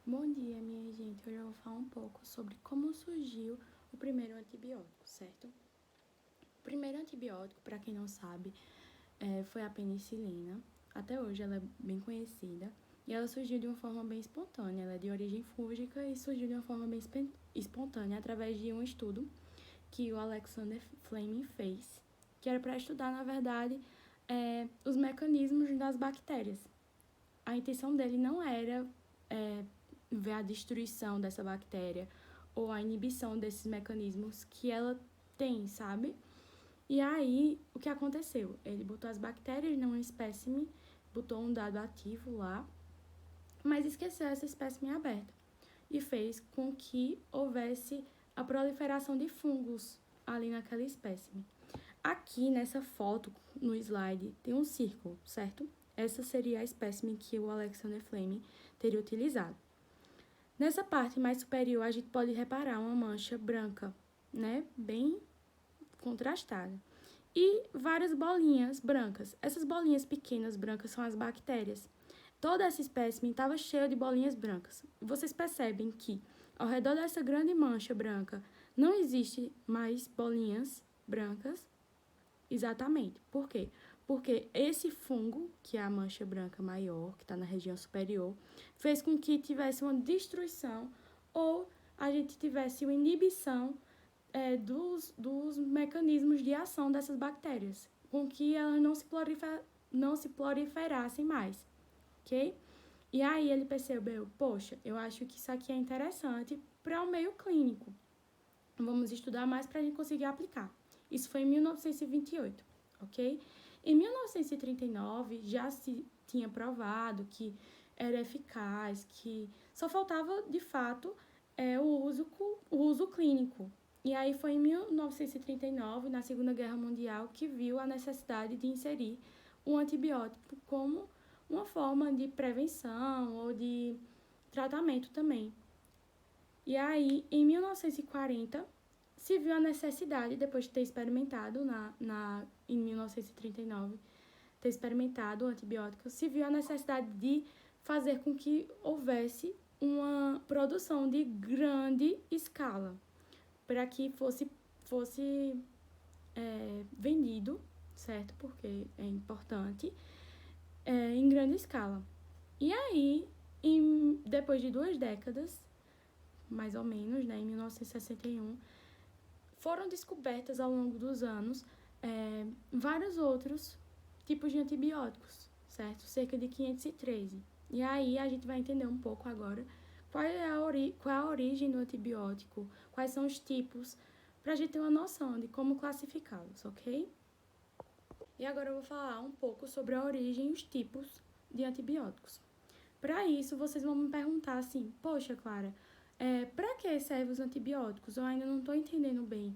Bom dia, minha gente. Hoje eu vou falar um pouco sobre como surgiu o primeiro antibiótico, certo? O primeiro antibiótico, para quem não sabe, foi a penicilina. Até hoje ela é bem conhecida e ela surgiu de uma forma bem espontânea. Ela é de origem fúngica e surgiu de uma forma bem espontânea através de um estudo que o Alexander Fleming fez, que era para estudar, na verdade, os mecanismos das bactérias. A intenção dele não era ver a destruição dessa bactéria ou a inibição desses mecanismos que ela tem, sabe? E aí, o que aconteceu? Ele botou as bactérias num espécime, botou um dado ativo lá, mas esqueceu essa espécime aberta e fez com que houvesse a proliferação de fungos ali naquela espécime. Aqui nessa foto, no slide, tem um círculo, certo? Essa seria a espécime que o Alexander Fleming teria utilizado. Nessa parte mais superior, a gente pode reparar uma mancha branca, né? Bem contrastada. E várias bolinhas brancas. Essas bolinhas pequenas brancas são as bactérias. Toda essa espécime estava cheia de bolinhas brancas. Vocês percebem que ao redor dessa grande mancha branca não existe mais bolinhas brancas? Exatamente. Por quê? Porque esse fungo, que é a mancha branca maior, que está na região superior, fez com que tivesse uma destruição ou a gente tivesse uma inibição dos mecanismos de ação dessas bactérias, com que elas não se proliferassem mais, ok? E aí ele percebeu, poxa, eu acho que isso aqui é interessante para o meio clínico. Vamos estudar mais para a gente conseguir aplicar. Isso foi em 1928, ok? Em 1939 já se tinha provado que era eficaz, que só faltava, de fato, o uso clínico. E aí foi em 1939, na Segunda Guerra Mundial, que viu a necessidade de inserir um antibiótico como uma forma de prevenção ou de tratamento também. E aí, em 1940, se viu a necessidade, depois de ter experimentado em 1939, ter experimentado o antibiótico, se viu a necessidade de fazer com que houvesse uma produção de grande escala, para que fosse vendido, certo? Porque é importante, em grande escala. E aí, depois de 2 décadas, mais ou menos, né, em 1961, foram descobertas ao longo dos anos vários outros tipos de antibióticos, certo? Cerca de 513. E aí a gente vai entender um pouco agora qual é a origem do antibiótico, quais são os tipos, para a gente ter uma noção de como classificá-los, ok? E agora eu vou falar um pouco sobre a origem e os tipos de antibióticos. Para isso, vocês vão me perguntar assim, poxa, Clara, para que servem os antibióticos? Eu ainda não estou entendendo bem.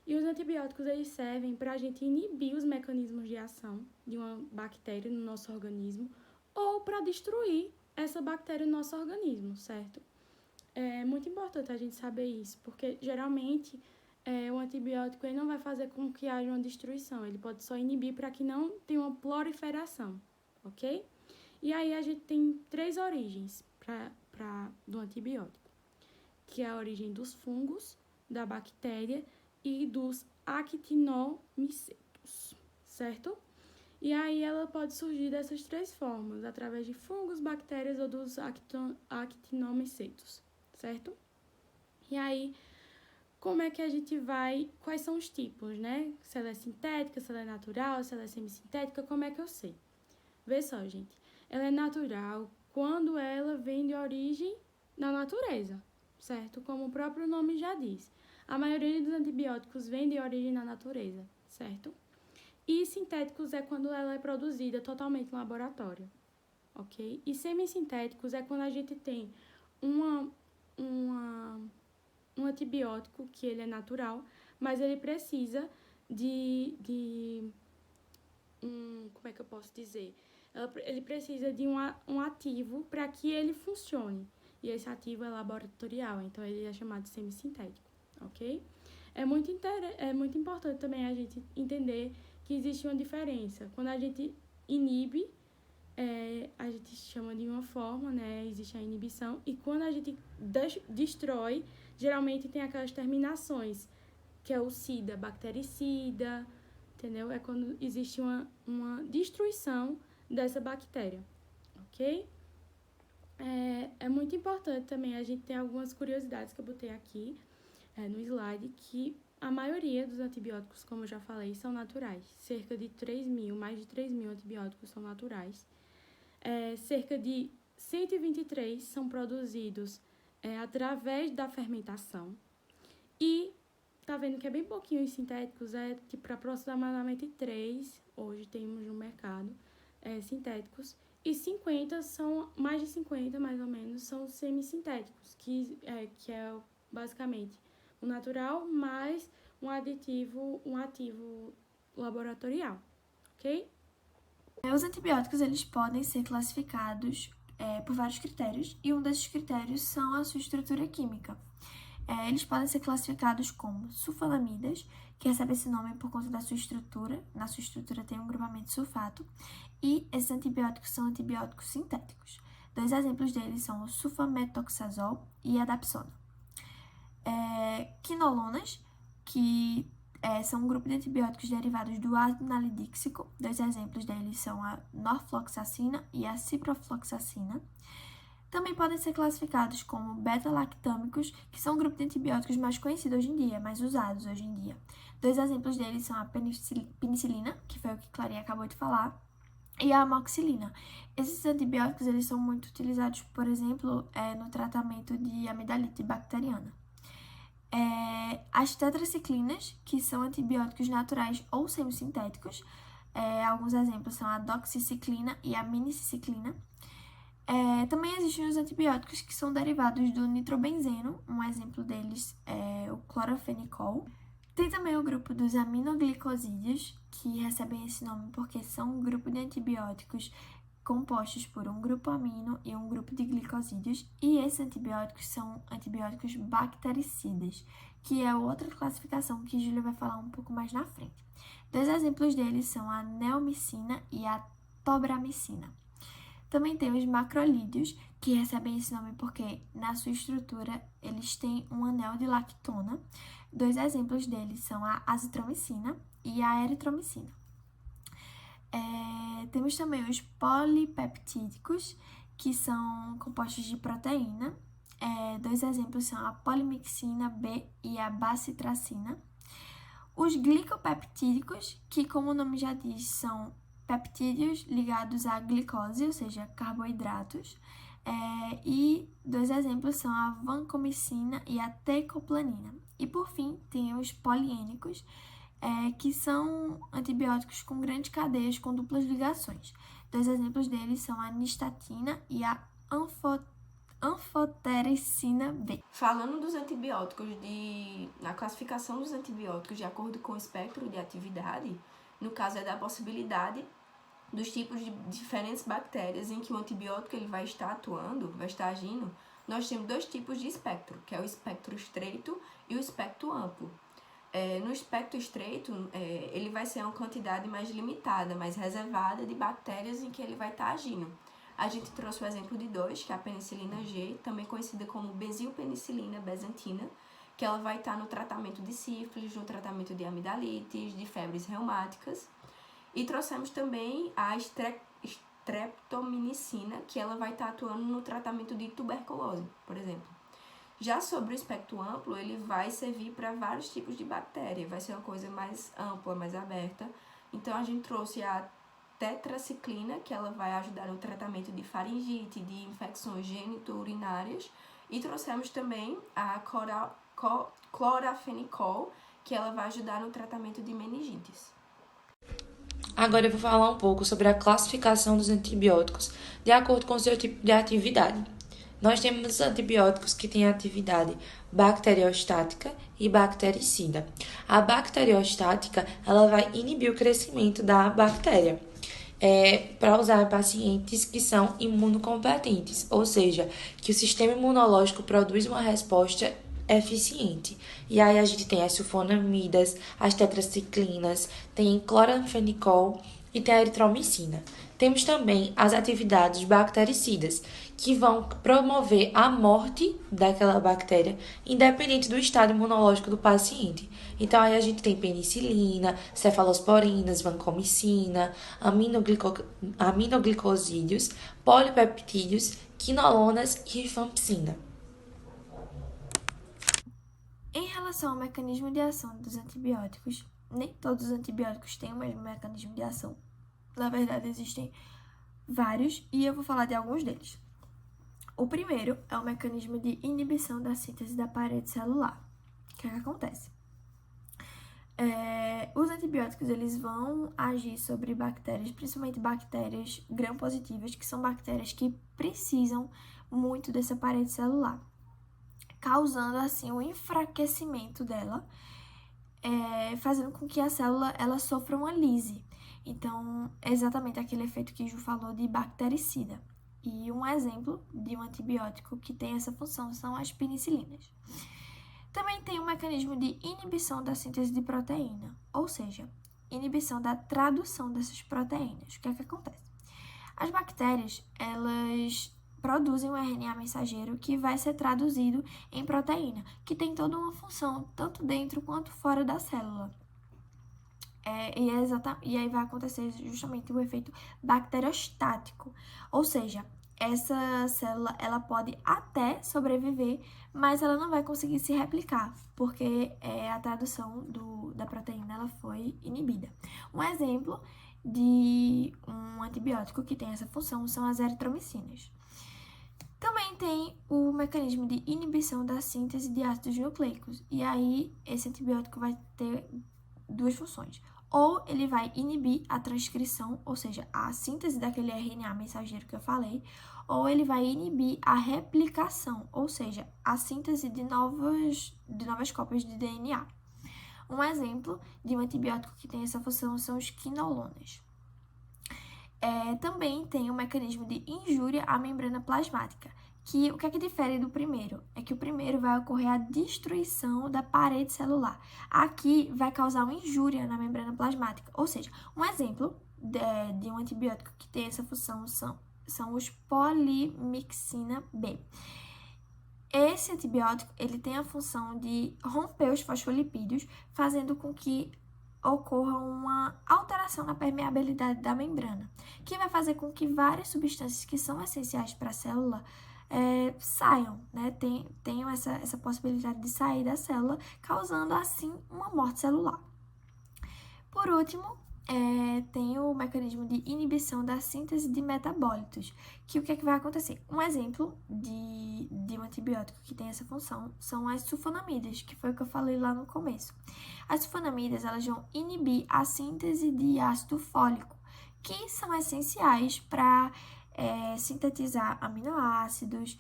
E os antibióticos, eles servem para a gente inibir os mecanismos de ação de uma bactéria no nosso organismo ou para destruir essa bactéria no nosso organismo, certo? É muito importante a gente saber isso, porque geralmente o antibiótico ele não vai fazer com que haja uma destruição, ele pode só inibir para que não tenha uma proliferação, ok? E aí a gente tem 3 origens do antibiótico, que é a origem dos fungos, da bactéria e dos actinomicetos, certo? E aí ela pode surgir dessas 3 formas, através de fungos, bactérias ou dos actinomicetos, certo? E aí, como é que a gente vai... Quais são os tipos, né? Se ela é sintética, se ela é natural, se ela é semissintética, como é que eu sei? Vê só, gente. Ela é natural quando ela vem de origem na natureza, certo? Como o próprio nome já diz. A maioria dos antibióticos vem de origem na natureza, certo? E sintéticos é quando ela é produzida totalmente no laboratório, ok? E semissintéticos é quando a gente tem um antibiótico que ele é natural, mas ele precisa como é que eu posso dizer? Ele precisa de um ativo para que ele funcione. E esse ativo é laboratorial, então ele é chamado de semissintético, ok? É muito importante também a gente entender que existe uma diferença. Quando a gente inibe a gente chama de uma forma, né? Existe a inibição. E quando a gente destrói, geralmente tem aquelas terminações, que é o SIDA, bactericida, entendeu? É quando existe uma destruição dessa bactéria, ok? É muito importante também, a gente tem algumas curiosidades que eu botei aqui no slide, que a maioria dos antibióticos, como eu já falei, são naturais. Cerca de mais de 3 mil antibióticos são naturais. Cerca de 123 são produzidos através da fermentação. E tá vendo que é bem pouquinho os sintéticos, tipo aproximadamente 3, hoje temos no mercado, sintéticos. E 50 são, mais de 50 mais ou menos, são semissintéticos, que é basicamente o natural mais um ativo laboratorial, ok? Os antibióticos, eles podem ser classificados por vários critérios, e um desses critérios são a sua estrutura química. Eles podem ser classificados como sulfonamidas, que recebe esse nome por conta da sua estrutura. Na sua estrutura tem um grupamento de sulfato, e esses antibióticos são antibióticos sintéticos. 2 exemplos deles são o sulfametoxazol e a dapsona. Quinolonas, que são um grupo de antibióticos derivados do ácido nalidíxico. 2 exemplos deles são a norfloxacina e a ciprofloxacina. Também podem ser classificados como beta-lactâmicos, que são um grupo de antibióticos mais conhecido hoje em dia, mais usados hoje em dia. 2 exemplos deles são a penicilina, que foi o que Clarinha acabou de falar, e a amoxicilina. Esses antibióticos, eles são muito utilizados, por exemplo, no tratamento de amidalite bacteriana. As tetraciclinas, que são antibióticos naturais ou semissintéticos. Alguns exemplos são a doxiciclina e a miniciclina. Também existem os antibióticos que são derivados do nitrobenzeno, um exemplo deles é o clorafenicol. Tem também o grupo dos aminoglicosídeos, que recebem esse nome porque são um grupo de antibióticos compostos por um grupo amino e um grupo de glicosídeos, e esses antibióticos são antibióticos bactericidas, que é outra classificação que Júlia vai falar um pouco mais na frente. 2 exemplos deles são a neomicina e a tobramicina. Também tem os macrolídeos, que recebem esse nome porque, na sua estrutura, eles têm um anel de lactona. 2 exemplos deles são a azitromicina e a eritromicina. Temos também os polipeptídicos, que são compostos de proteína. 2 exemplos são a polimixina B e a bacitracina. Os glicopeptídicos, que, como o nome já diz, são peptídeos ligados à glicose, ou seja, carboidratos. E 2 exemplos são a vancomicina e a tecoplanina. E, por fim, tem os poliênicos, que são antibióticos com grandes cadeias com duplas ligações. 2 exemplos deles são a nistatina e a anfotericina B. Falando dos antibióticos, na classificação dos antibióticos de acordo com o espectro de atividade, no caso da possibilidade dos tipos de diferentes bactérias em que o antibiótico ele vai estar atuando, vai estar agindo, nós temos 2 tipos de espectro, que é o espectro estreito e o espectro amplo. No espectro estreito, ele vai ser uma quantidade mais limitada, mais reservada de bactérias em que ele vai estar agindo. A gente trouxe o exemplo de 2, que é a penicilina G, também conhecida como benzilpenicilina besantina, que ela vai estar no tratamento de sífilis, no tratamento de amidalites, de febres reumáticas. E trouxemos também a streptominicina, que ela vai estar atuando no tratamento de tuberculose, por exemplo. Já sobre o espectro amplo, ele vai servir para vários tipos de bactéria, vai ser uma coisa mais ampla, mais aberta. Então, a gente trouxe a tetraciclina, que ela vai ajudar no tratamento de faringite, de infecções genito-urinárias. E trouxemos também a clorafenicol, que ela vai ajudar no tratamento de meningites. Agora eu vou falar um pouco sobre a classificação dos antibióticos de acordo com o seu tipo de atividade. Nós temos antibióticos que têm atividade bacteriostática e bactericida. A bacteriostática, ela vai inibir o crescimento da bactéria. Para usar em pacientes que são imunocompetentes, ou seja, que o sistema imunológico produz uma resposta eficiente. E aí a gente tem as sulfonamidas, as tetraciclinas, tem cloranfenicol e tem a eritromicina. Temos também as atividades bactericidas, que vão promover a morte daquela bactéria, independente do estado imunológico do paciente. Então, aí a gente tem penicilina, cefalosporinas, vancomicina, aminoglicosídeos, polipeptídeos, quinolonas e rifampicina. Em relação ao mecanismo de ação dos antibióticos, nem todos os antibióticos têm o mesmo mecanismo de ação. Na verdade, existem vários e eu vou falar de alguns deles. O primeiro é o mecanismo de inibição da síntese da parede celular. O que acontece? Os antibióticos eles vão agir sobre bactérias, principalmente bactérias gram-positivas, que são bactérias que precisam muito dessa parede celular, causando assim o enfraquecimento dela, fazendo com que a célula ela sofra uma lise. Então, é exatamente aquele efeito que Ju falou de bactericida. E um exemplo de um antibiótico que tem essa função são as penicilinas. Também tem um mecanismo de inibição da síntese de proteína, ou seja, inibição da tradução dessas proteínas. O que é que acontece? As bactérias, elas produzem um RNA mensageiro que vai ser traduzido em proteína, que tem toda uma função, tanto dentro quanto fora da célula. E aí vai acontecer justamente o efeito bacteriostático, ou seja, essa célula ela pode até sobreviver, mas ela não vai conseguir se replicar, porque a tradução da proteína ela foi inibida. Um exemplo de um antibiótico que tem essa função são as eritromicinas. Também tem o mecanismo de inibição da síntese de ácidos nucleicos, e aí esse antibiótico vai ter duas funções. Ou ele vai inibir a transcrição, ou seja, a síntese daquele RNA mensageiro que eu falei, ou ele vai inibir a replicação, ou seja, a síntese de novas cópias de DNA. Um exemplo de um antibiótico que tem essa função são os quinolonas. Também tem o mecanismo de injúria à membrana plasmática, que o que é que difere do primeiro? É que o primeiro vai ocorrer a destruição da parede celular. Aqui vai causar uma injúria na membrana plasmática. Ou seja, um exemplo de um antibiótico que tem essa função são os polimixina B. Esse antibiótico ele tem a função de romper os fosfolipídios, fazendo com que ocorra uma alteração na permeabilidade da membrana, que vai fazer com que várias substâncias que são essenciais para a célula saiam, né? Tenham essa possibilidade de sair da célula, causando assim uma morte celular. Por último, tem o mecanismo de inibição da síntese de metabólitos, que o que é que vai acontecer? Um exemplo de um antibiótico que tem essa função são as sulfonamidas, que foi o que eu falei lá no começo. As sulfonamidas, elas vão inibir a síntese de ácido fólico, que são essenciais para sintetizar aminoácidos,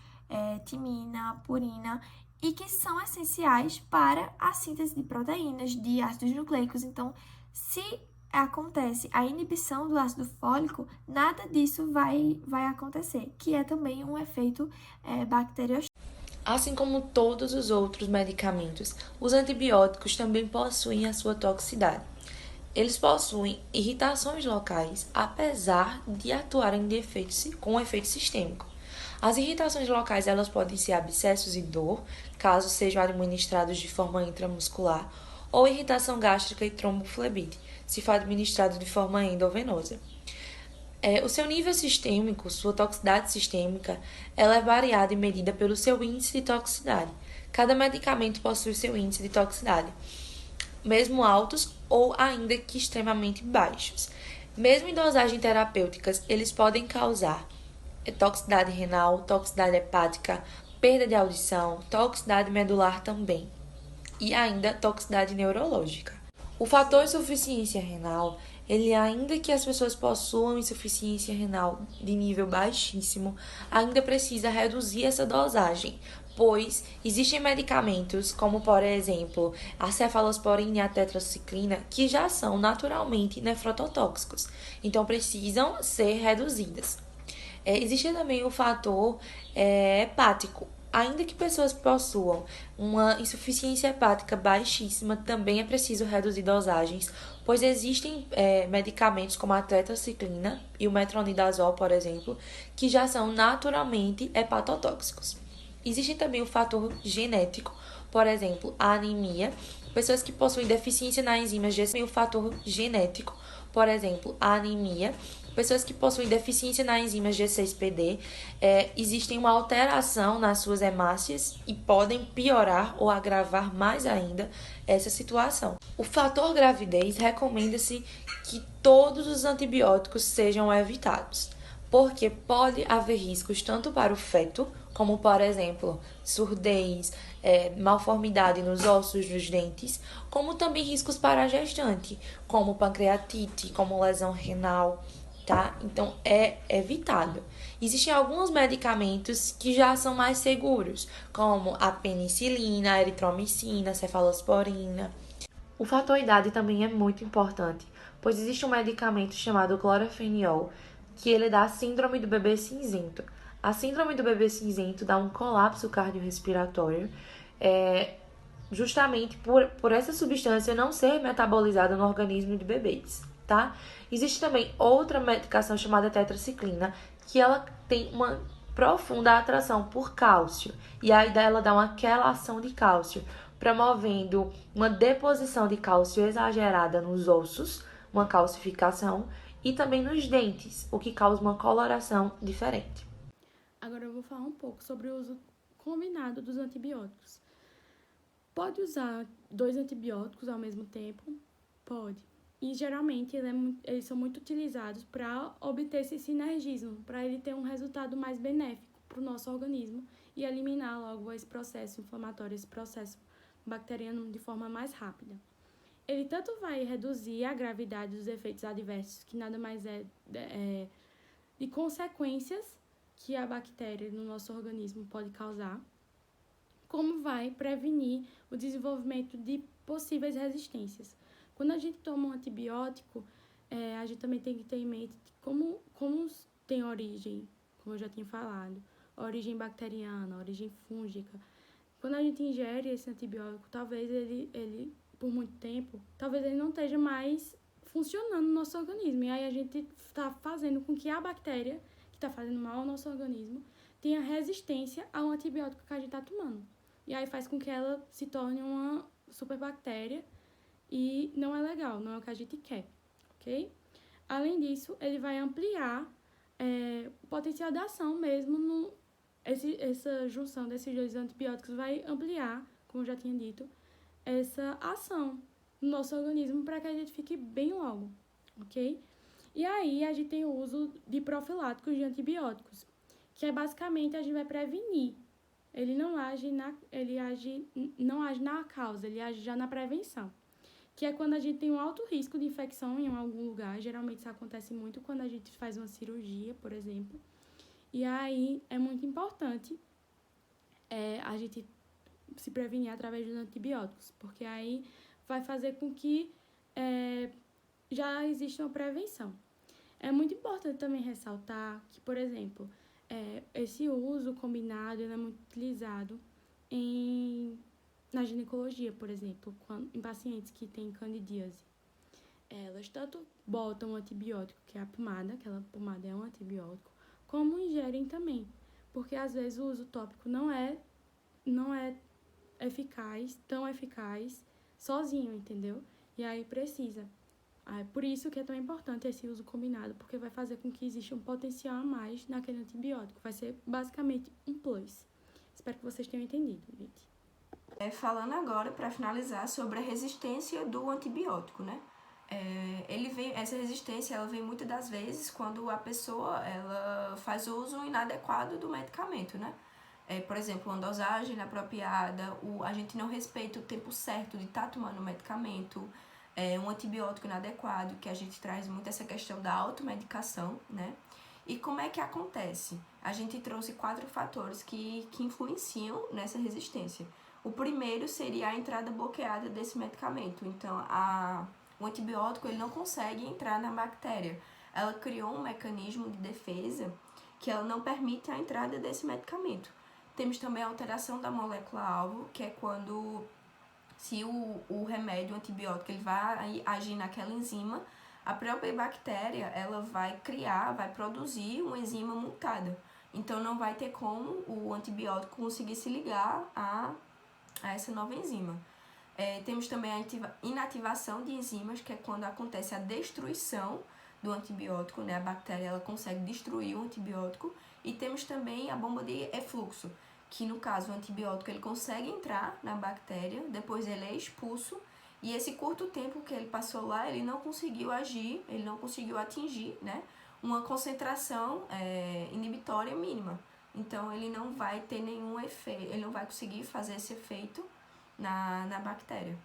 timina, purina, e que são essenciais para a síntese de proteínas, de ácidos nucleicos. Então, se acontece a inibição do ácido fólico, nada disso vai acontecer, que é também um efeito bacteriostático. Assim como todos os outros medicamentos, os antibióticos também possuem a sua toxicidade. Eles possuem irritações locais, apesar de atuarem com efeito sistêmico. As irritações locais elas podem ser abscessos e dor, caso sejam administrados de forma intramuscular, ou irritação gástrica e tromboflebite, se for administrado de forma endovenosa. O seu nível sistêmico, sua toxicidade sistêmica, ela é variada e medida pelo seu índice de toxicidade. Cada medicamento possui seu índice de toxicidade, mesmo altos ou ainda que extremamente baixos. Mesmo em dosagens terapêuticas, eles podem causar toxicidade renal, toxicidade hepática, perda de audição, toxicidade medular também, e ainda toxicidade neurológica. O fator insuficiência renal, ele ainda que as pessoas possuam insuficiência renal de nível baixíssimo, ainda precisa reduzir essa dosagem, pois existem medicamentos, como por exemplo a cefalosporina e a tetraciclina, que já são naturalmente nefrototóxicos, então precisam ser reduzidas. Existe também o fator hepático. ainda que pessoas possuam uma insuficiência hepática baixíssima, também é preciso reduzir dosagens, pois existem medicamentos como a tetraciclina e o metronidazol, por exemplo, que já são naturalmente hepatotóxicos. Existe também o fator genético, por exemplo, a anemia. Pessoas que possuem deficiência na enzima G6, o fator genético, por exemplo, a anemia. Pessoas que possuem deficiência na enzima G6PD, existem uma alteração nas suas hemácias e podem piorar ou agravar mais ainda essa situação. O fator gravidez recomenda-se que todos os antibióticos sejam evitados, porque pode haver riscos tanto para o feto, como por exemplo, surdez, malformidade nos ossos dos dentes, como também riscos para a gestante, como pancreatite, como lesão renal, tá? Então, é evitado. Existem alguns medicamentos que já são mais seguros, como a penicilina, a eritromicina, a cefalosporina. O fator idade também é muito importante, pois existe um medicamento chamado clorofeniol, que ele dá a síndrome do bebê cinzento. A síndrome do bebê cinzento dá um colapso cardiorrespiratório, justamente por essa substância não ser metabolizada no organismo de bebês, tá? Existe também outra medicação chamada tetraciclina, que ela tem uma profunda atração por cálcio, e aí ela dá uma quelação de cálcio, promovendo uma deposição de cálcio exagerada nos ossos, uma calcificação, e também nos dentes, o que causa uma coloração diferente. Agora eu vou falar um pouco sobre o uso combinado dos antibióticos. Pode usar 2 antibióticos ao mesmo tempo? Pode. E geralmente eles são muito utilizados para obter esse sinergismo, para ele ter um resultado mais benéfico para o nosso organismo e eliminar logo esse processo inflamatório, esse processo bacteriano de forma mais rápida. Ele tanto vai reduzir a gravidade dos efeitos adversos, que nada mais é de consequências que a bactéria no nosso organismo pode causar, como vai prevenir o desenvolvimento de possíveis resistências. Quando a gente toma um antibiótico, a gente também tem que ter em mente como tem origem, como eu já tinha falado, origem bacteriana, origem fúngica. Quando a gente ingere esse antibiótico, talvez ele por muito tempo, talvez ele não esteja mais funcionando no nosso organismo. E aí a gente está fazendo com que a bactéria, que está fazendo mal ao nosso organismo, tenha resistência ao antibiótico que a gente está tomando. E aí faz com que ela se torne uma superbactéria e não é legal, não é o que a gente quer, ok? Além disso, ele vai ampliar o potencial de ação mesmo. Essa junção desses 2 antibióticos vai ampliar, como eu já tinha dito, essa ação no nosso organismo para que a gente fique bem logo, ok? E aí a gente tem o uso de profiláticos de antibióticos, que é basicamente a gente vai prevenir. Ele não age na causa, ele age já na prevenção, que é quando a gente tem um alto risco de infecção em algum lugar. Geralmente isso acontece muito quando a gente faz uma cirurgia, por exemplo. E aí é muito importante a gente se prevenir através dos antibióticos, porque aí vai fazer com que já exista uma prevenção. É muito importante também ressaltar que, por exemplo, esse uso combinado é muito utilizado na ginecologia, por exemplo, em pacientes que têm candidíase. Elas tanto botam um antibiótico, que é a pomada, aquela pomada é um antibiótico, como ingerem também, porque às vezes o uso tópico não é tão eficaz sozinho, entendeu? E aí precisa. Por isso que é tão importante esse uso combinado, porque vai fazer com que exista um potencial a mais naquele antibiótico. Vai ser basicamente um plus. Espero que vocês tenham entendido, gente. Falando agora, para finalizar, sobre a resistência do antibiótico, né? Essa resistência ela vem muitas das vezes quando a pessoa ela faz uso inadequado do medicamento, né? Por exemplo, uma dosagem inapropriada, a gente não respeita o tempo certo de estar tomando o medicamento, um antibiótico inadequado, que a gente traz muito essa questão da automedicação, né? E como é que acontece? A gente trouxe 4 fatores que influenciam nessa resistência. O primeiro seria a entrada bloqueada desse medicamento. Então, o antibiótico ele não consegue entrar na bactéria. Ela criou um mecanismo de defesa que ela não permite a entrada desse medicamento. Temos também a alteração da molécula-alvo, que é quando, se o remédio, o antibiótico, ele vai agir naquela enzima, a própria bactéria, ela vai produzir uma enzima mutada. Então, não vai ter como o antibiótico conseguir se ligar a essa nova enzima. Temos também a inativação de enzimas, que é quando acontece a destruição do antibiótico, né? A bactéria, ela consegue destruir o antibiótico. E temos também a bomba de efluxo, que no caso o antibiótico ele consegue entrar na bactéria, depois ele é expulso, e esse curto tempo que ele passou lá, ele não conseguiu agir, ele não conseguiu atingir, né, uma concentração inibitória mínima. Então, ele não vai ter nenhum efeito, ele não vai conseguir fazer esse efeito na bactéria.